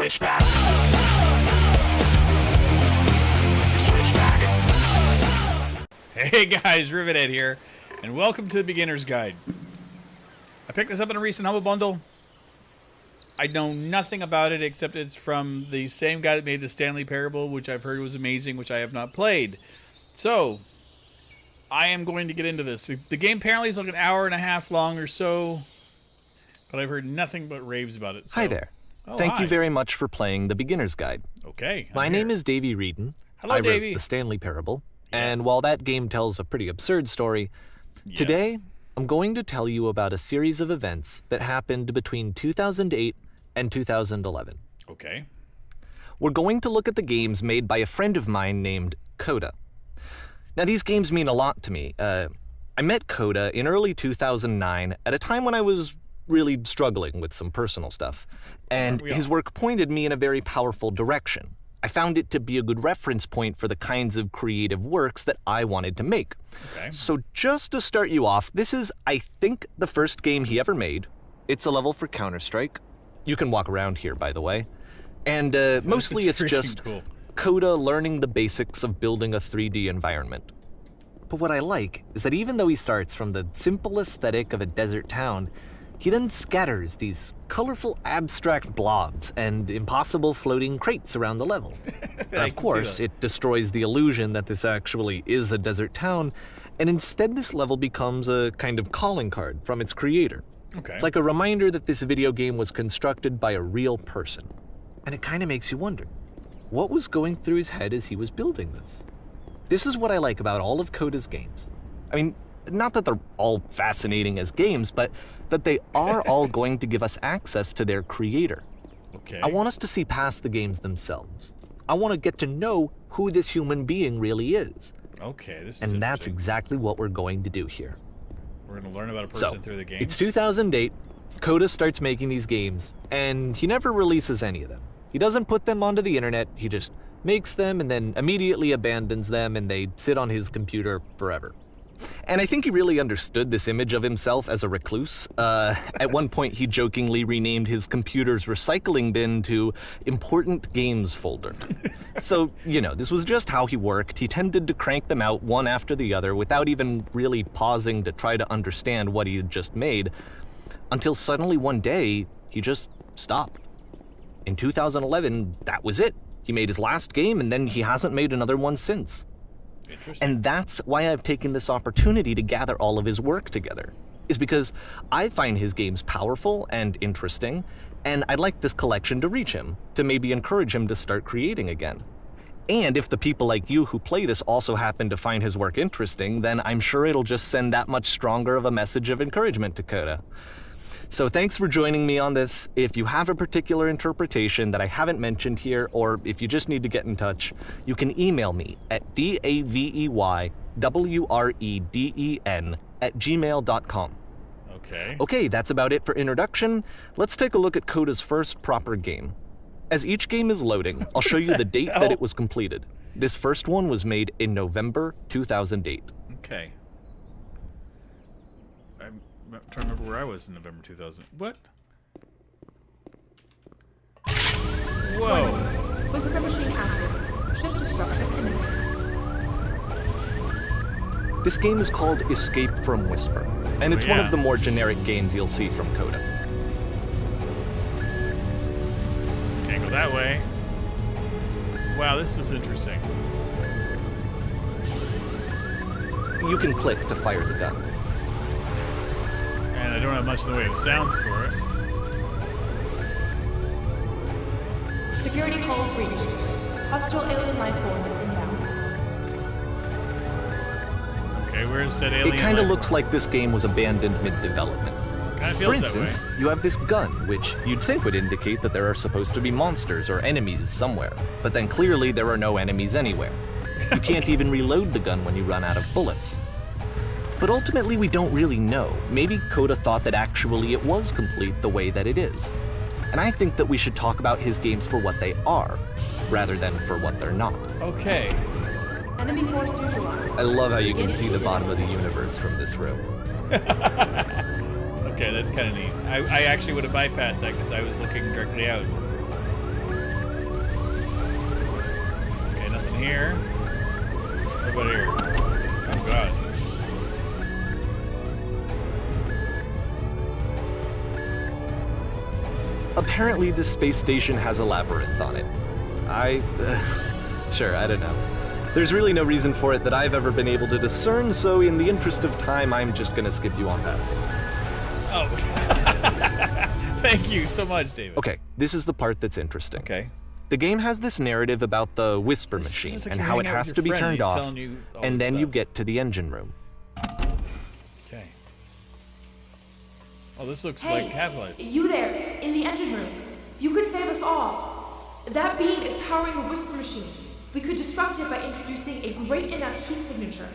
Switchback. Switchback. Hey guys, RavenProDesign here, and welcome to the Beginner's Guide. I picked this up in a recent Humble Bundle. I know nothing about it except it's from the same guy that made the Stanley Parable, which I've heard was amazing, which I have not played. So, I am going to get into this. The game apparently is like an hour and a half long or so, but I've heard nothing but raves about it. So. Hi there. Oh, Thank hi. you very much for playing the Beginner's Guide. Okay. My name is Davey Wreden. Hello, I wrote Davey. the Stanley Parable, and Yes. while that game tells a pretty absurd story, today I'm going to tell you about a series of events that happened between 2008 and 2011. Okay. We're going to look at the games made by a friend of mine named Coda. Now, these games mean a lot to me. I met Coda in early 2009 at a time when I was really struggling with some personal stuff, and his work pointed me in a very powerful direction. I found it to be a good reference point for the kinds of creative works that I wanted to make. Okay. So just to start you off, this is, I think, the first game he ever made. It's a level for Counter-Strike. You can walk around here, by the way. And mostly it's just cool. Coda learning the basics of building a 3D environment. But what I like is that even though he starts from the simple aesthetic of a desert town, he then scatters these colorful abstract blobs and impossible floating crates around the level. Of course, it destroys the illusion that this actually is a desert town, and instead this level becomes a kind of calling card from its creator. Okay. It's like a reminder that this video game was constructed by a real person. And it kind of makes you wonder, what was going through his head as he was building this? This is what I like about all of Coda's games. I mean, not that they're all fascinating as games, but that they are all going to give us access to their creator. Okay. I want us to see past the games themselves. I want to get to know who this human being really is. Okay, this is And that's interesting. exactly what we're going to do here. We're going to learn about a person through the game. It's 2008. Coda starts making these games, and he never releases any of them. He doesn't put them onto the internet. He just makes them and then immediately abandons them, and they sit on his computer forever. And I think he really understood this image of himself as a recluse. At one point, he jokingly renamed his computer's recycling bin to Important Games Folder. So, you know, this was just how he worked. He tended to crank them out one after the other without even really pausing to try to understand what he had just made, until suddenly one day, he just stopped. In 2011, that was it. He made his last game, and then he hasn't made another one since. Interesting. And that's why I've taken this opportunity to gather all of his work together, is because I find his games powerful and interesting, and I'd like this collection to reach him, to maybe encourage him to start creating again. And if the people like you who play this also happen to find his work interesting, then I'm sure it'll just send that much stronger of a message of encouragement to Coda. So thanks for joining me on this. If you have a particular interpretation that I haven't mentioned here, or if you just need to get in touch, you can email me at daveywreden@gmail.com. Okay. Okay, that's about it for introduction. Let's take a look at Coda's first proper game. As each game is loading, I'll show you the date that it was completed. This first one was made in November 2008. Okay. I'm trying to remember where I was in November 2000. What? Whoa. Whisper machine active. Shift destruction imminent. This game is called Escape from Whisper, and it's one of the more generic games you'll see from Coda. Can't go that way. Wow, this is interesting. You can click to fire the gun. And I don't have much in the way of sounds for it. Security call breached. Hostile alien life form is inbound. Okay, where's that alien? It kind of life looks form? like this game was abandoned mid-development. Kind of For feels that way. instance, you have this gun, which you'd think would indicate that there are supposed to be monsters or enemies somewhere, but then clearly there are no enemies anywhere. You can't even reload the gun when you run out of bullets. But ultimately, we don't really know. Maybe Coda thought that actually it was complete the way that it is. And I think that we should talk about his games for what they are, rather than for what they're not. Okay. Enemy force neutralized. I love how you can see the bottom of the universe from this room. Okay, that's kind of neat. I actually would have bypassed that because I was looking directly out. apparently this space station has a labyrinth on it. Sure, I don't know. There's really no reason for it that I've ever been able to discern, so in the interest of time, I'm just gonna skip you on past it. Oh. Thank you so much, David. Okay, this is the part that's interesting. Okay. The game has this narrative about the whisper machine and how it has to be turned off, and then you get to the engine room. Okay. Oh, this looks like Half-Life. You there, in the engine room. You could save us all. That beam is powering a whisper machine. We could disrupt it by introducing a great enough heat signature.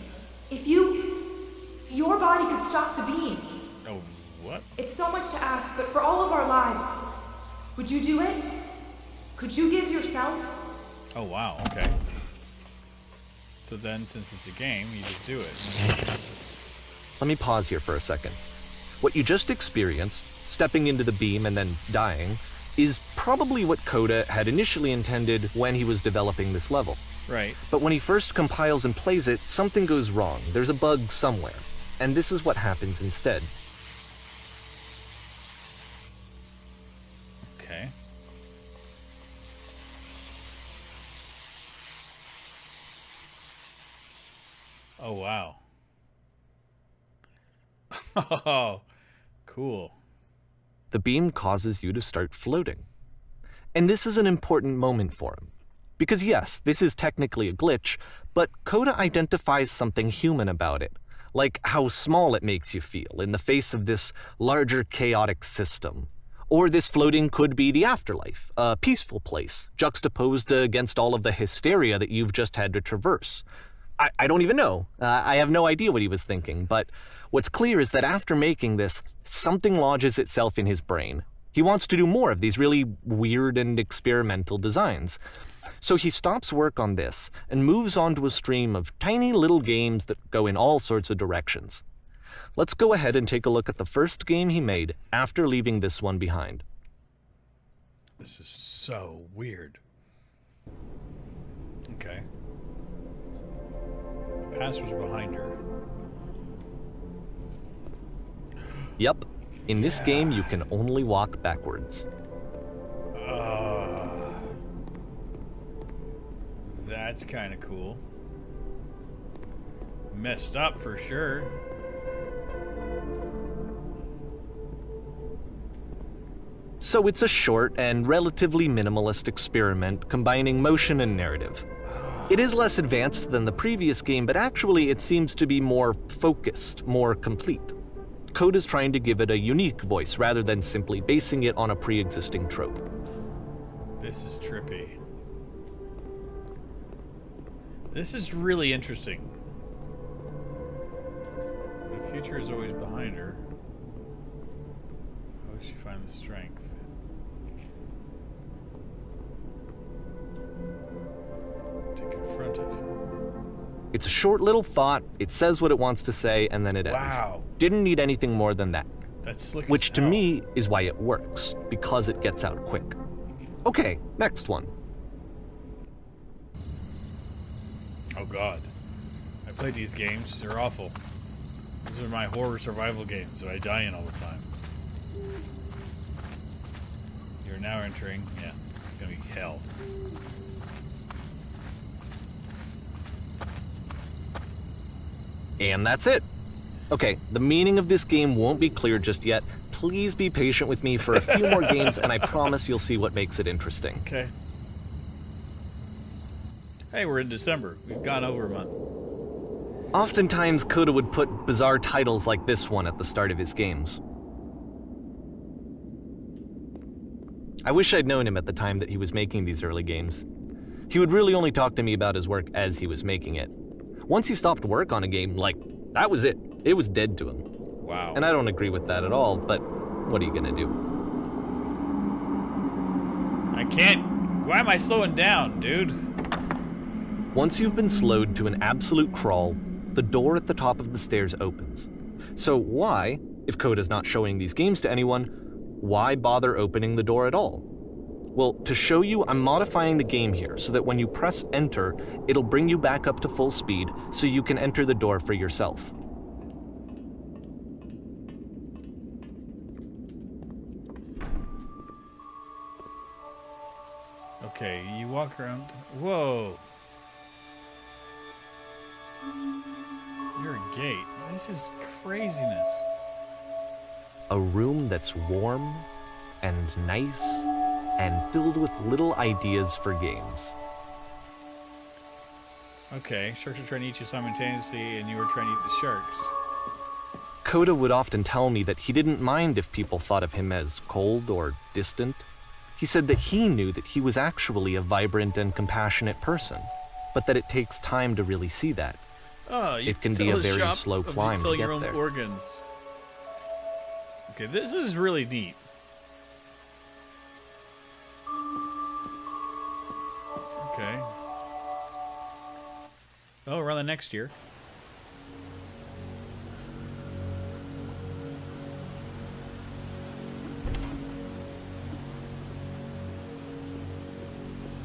If your body could stop the beam. Oh, what? It's so much to ask, but for all of our lives, would you do it? Could you give yourself? Oh, wow, okay. So then, since it's a game, you just do it. Let me pause here for a second. What you just experienced, stepping into the beam and then dying, is probably what Coda had initially intended when he was developing this level. Right. But when he first compiles and plays it, something goes wrong. There's a bug somewhere. And this is what happens instead. Okay. Oh, wow. Oh, cool. The beam causes you to start floating. And this is an important moment for him. Because yes, this is technically a glitch, but Coda identifies something human about it, like how small it makes you feel in the face of this larger chaotic system. Or this floating could be the afterlife, a peaceful place, juxtaposed against all of the hysteria that you've just had to traverse. I don't even know. I have no idea what he was thinking, but what's clear is that after making this, something lodges itself in his brain. He wants to do more of these really weird and experimental designs. So he stops work on this and moves on to a stream of tiny little games that go in all sorts of directions. Let's go ahead and take a look at the first game he made after leaving this one behind. This is so weird. Okay. The passwords are behind her. Yep. In this game, you can only walk backwards. That's kind of cool. Messed up for sure. So it's a short and relatively minimalist experiment combining motion and narrative. It is less advanced than the previous game, but actually it seems to be more focused, more complete. Coda's trying to give it a unique voice rather than simply basing it on a pre-existing trope. This is trippy. This is really interesting. The future is always behind her. How would she find the strength? To confront it. It's a short little thought, it says what it wants to say, and then it ends. Wow. Didn't need anything more than that. That's slick Which as to hell. me is why it works, because it gets out quick. Okay, next one. Oh god. I played these games. They're awful. These are my horror survival games that I die in all the time. You're now entering... Yeah, this is gonna be hell. And that's it. Okay, the meaning of this game won't be clear just yet. Please be patient with me for a few more games, and I promise you'll see what makes it interesting. Okay. Hey, we're in December. We've gone over a month. Oftentimes, Coda would put bizarre titles like this one at the start of his games. I wish I'd known him at the time that he was making these early games. He would really only talk to me about his work as he was making it. Once he stopped work on a game, like, that was it. It was dead to him. Wow. And I don't agree with that at all, but what are you gonna do? I can't... Why am I slowing down, dude? Once you've been slowed to an absolute crawl, the door at the top of the stairs opens. So why, if Coda's not showing these games to anyone, why bother opening the door at all? Well, to show you, I'm modifying the game here so that when you press enter, it'll bring you back up to full speed so you can enter the door for yourself. Okay, you walk around. Whoa. You're a gate. This is craziness. A room that's warm and nice and filled with little ideas for games. Okay, sharks are trying to eat you simultaneously, and you were trying to eat the sharks. Coda would often tell me that he didn't mind if people thought of him as cold or distant. He said that he knew that he was actually a vibrant and compassionate person, but that it takes time to really see that. Oh, you It can be a very shop slow of climb to selling get your own there. organs. Okay, this is really neat. Okay. Oh, around the next year.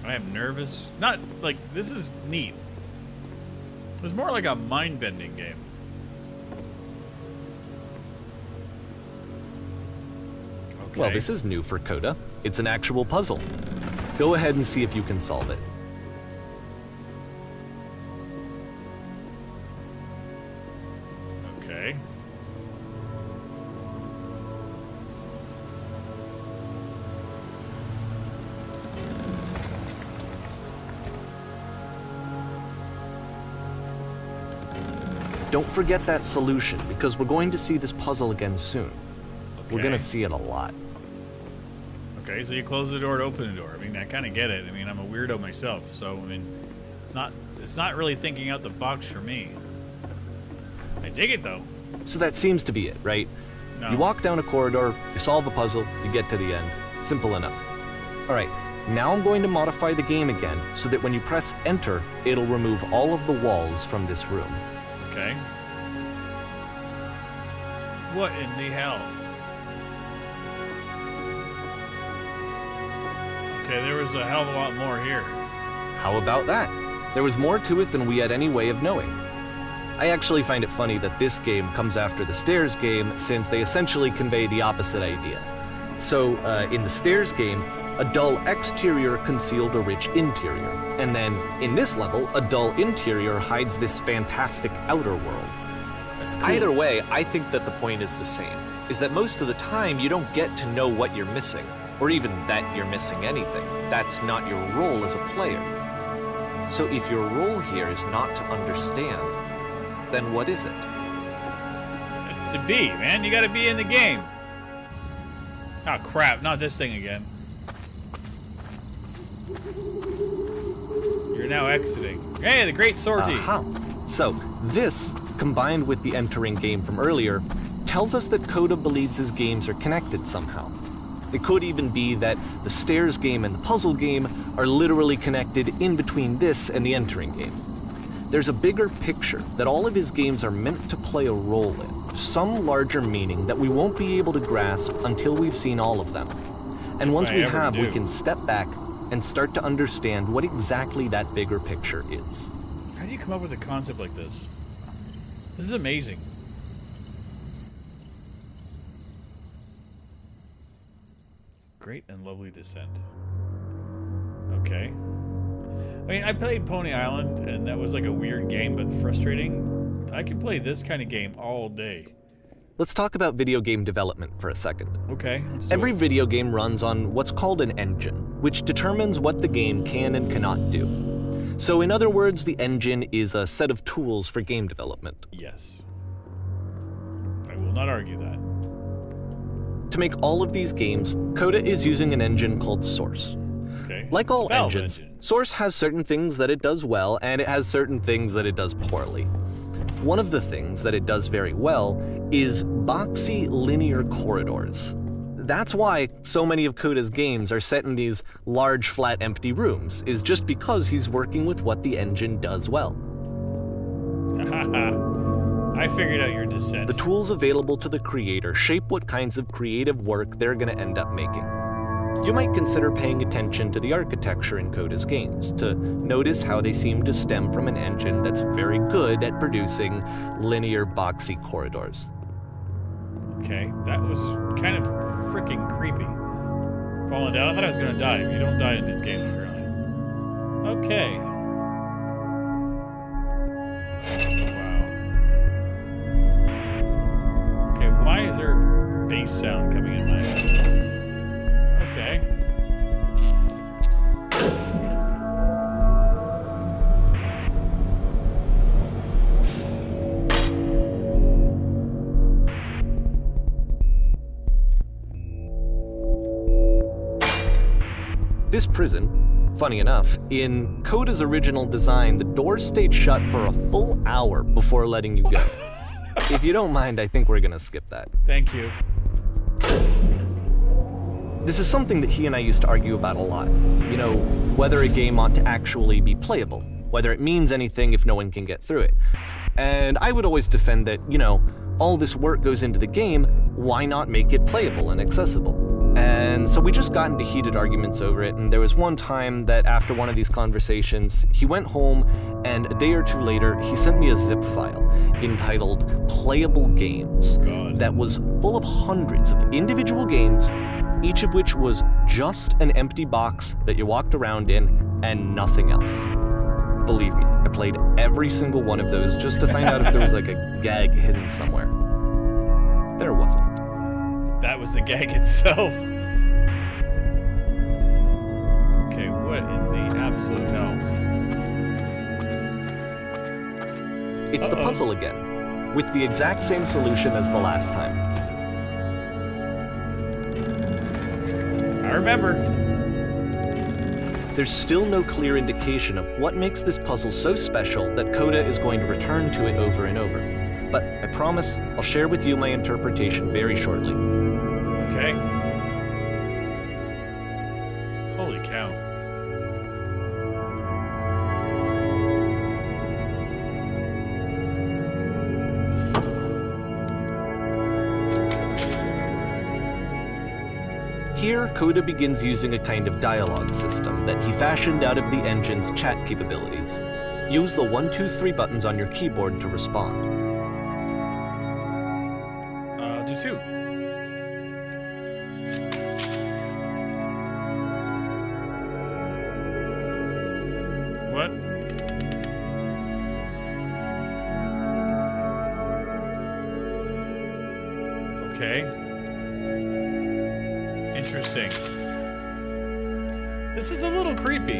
I am nervous. Not like this is neat. It's more like a mind-bending game. Okay. Well, this is new for Coda. It's an actual puzzle. Go ahead and see if you can solve it. Okay. Don't forget that solution, because we're going to see this puzzle again soon. We're Okay. going to see it a lot. Okay, so you close the door to open the door. I mean, I kind of get it. I mean, I'm a weirdo myself, so I mean, it's not really thinking out the box for me. I dig it though. So that seems to be it, right? No. You walk down a corridor, you solve a puzzle, you get to the end. Simple enough. All right, now I'm going to modify the game again so that when you press enter, it'll remove all of the walls from this room. Okay. What in the hell? Okay, there was a hell of a lot more here. How about that? There was more to it than we had any way of knowing. I actually find it funny that this game comes after the Stairs game, since they essentially convey the opposite idea. So, in the Stairs game, a dull exterior concealed a rich interior. And then, in this level, a dull interior hides this fantastic outer world. That's cool. Either way, I think that the point is the same, is that most of the time you don't get to know what you're missing, or even that you're missing anything. That's not your role as a player. So if your role here is not to understand, then what is it? It's to be, man. You gotta be in the game. Oh, crap. Not this thing again. You're now exiting. Hey, the great sortie. Aha. So, this, combined with the entering game from earlier, tells us that Coda believes his games are connected somehow. It could even be that the Stairs game and the puzzle game are literally connected in between this and the entering game. There's a bigger picture that all of his games are meant to play a role in, some larger meaning that we won't be able to grasp until we've seen all of them. And once I we ever have, we do. can step back and start to understand what exactly that bigger picture is. How do you come up with a concept like this? This is amazing. Great and lovely descent. Okay. I mean, I played Pony Island, and that was like a weird game, but frustrating. I could play this kind of game all day. Let's talk about video game development for a second. Okay, let's do Every it. video game runs on what's called an engine, which determines what the game can and cannot do. So in other words, the engine is a set of tools for game development. Yes. I will not argue that. To make all of these games, Coda is using an engine called Source. Okay. Like It's a all Valve engines, engine. Source has certain things that it does well, and it has certain things that it does poorly. One of the things that it does very well is boxy linear corridors. That's why so many of Coda's games are set in these large, flat, empty rooms, is just because he's working with what the engine does well. I figured out your descent. The tools available to the creator shape what kinds of creative work they're going to end up making. You might consider paying attention to the architecture in Coda's games, to notice how they seem to stem from an engine that's very good at producing linear, boxy corridors. Okay, that was kind of freaking creepy. Falling down? I thought I was going to die. You don't die in these games, apparently. Okay. Wow. Okay, why is there bass sound coming in my head? Okay. This prison, funny enough, in Coda's original design, the doors stayed shut for a full hour before letting you go. If you don't mind, I think we're gonna skip that. Thank you. This is something that he and I used to argue about a lot. You know, whether a game ought to actually be playable, whether it means anything if no one can get through it. And I would always defend that, you know, all this work goes into the game, why not make it playable and accessible? And so we just got into heated arguments over it, and there was one time that after one of these conversations, he went home, and a day or two later, he sent me a zip file entitled Playable Games that was full of hundreds of individual games, each of which was just an empty box that you walked around in and nothing else. Believe me, I played every single one of those just to find out if there was like a gag hidden somewhere. There wasn't. That was the gag itself. Okay, what in the absolute hell? It's the puzzle again, with the exact same solution as the last time. I remember. There's still no clear indication of what makes this puzzle so special that Coda is going to return to it over and over. But I promise I'll share with you my interpretation very shortly. Okay. Holy cow. Here, Coda begins using a kind of dialogue system that he fashioned out of the engine's chat capabilities. Use the 1, 2, 3 buttons on your keyboard to respond. Do 2. What? Okay. Interesting. This is a little creepy.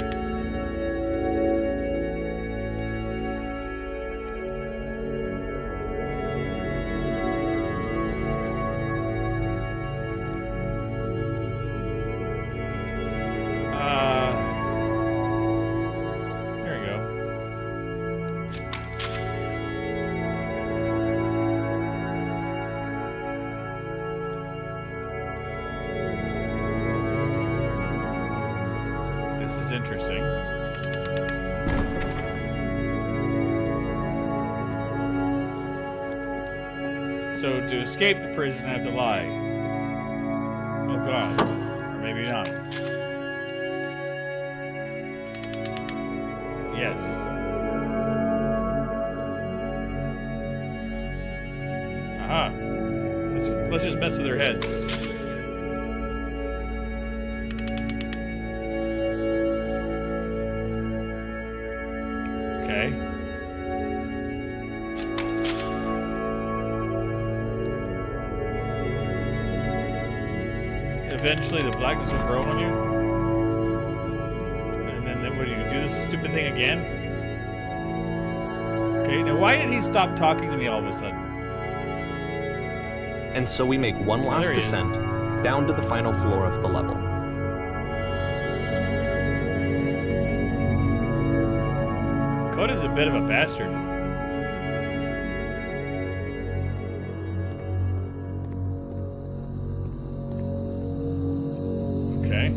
There we go. This is interesting. So to escape the prison, I have to lie. Oh God. Or maybe not. Yes. Aha. Let's just mess with their heads. Okay. Eventually the blackness will grow on you. And then what do you do this stupid thing again? Okay, now why did he stop talking to me all of a sudden? And so we make one last descent down to the final floor of the level. Coda's a bit of a bastard. Okay.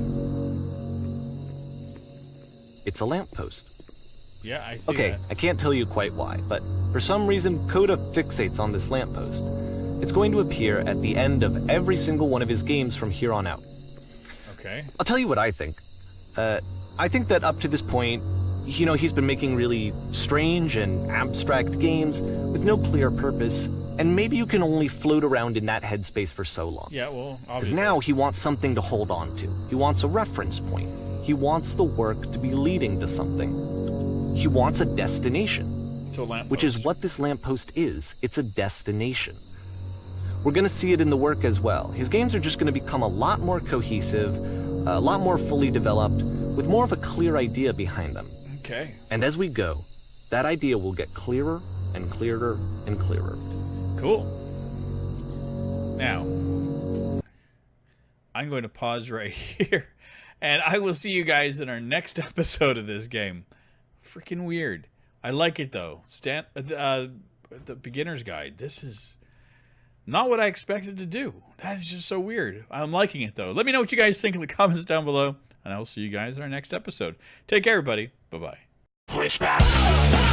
It's a lamppost. Yeah, I see Okay, that. I can't tell you quite why, but for some reason, Coda fixates on this lamppost. It's going to appear at the end of every single one of his games from here on out. Okay. I'll tell you what I think. I think that up to this point, you know, he's been making really strange and abstract games with no clear purpose, And maybe you can only float around in that headspace for so long. Yeah, well, Because obviously. now he wants something to hold on to. He wants a reference point. He wants the work to be leading to something. He wants a destination. To a lamppost. Which is what this lamppost is. It's a destination. We're going to see it in the work as well. His games are just going to become a lot more cohesive, a lot more fully developed, with more of a clear idea behind them. Okay. And as we go, that idea will get clearer and clearer and clearer. Cool. Now, I'm going to pause right here, and I will see you guys in our next episode of this game. Freaking weird. I like it, though. The beginner's guide. This is not what I expected to do. That is just so weird. I'm liking it, though. Let me know what you guys think in the comments down below, and I will see you guys in our next episode. Take care, everybody. Bye-bye. Switchback.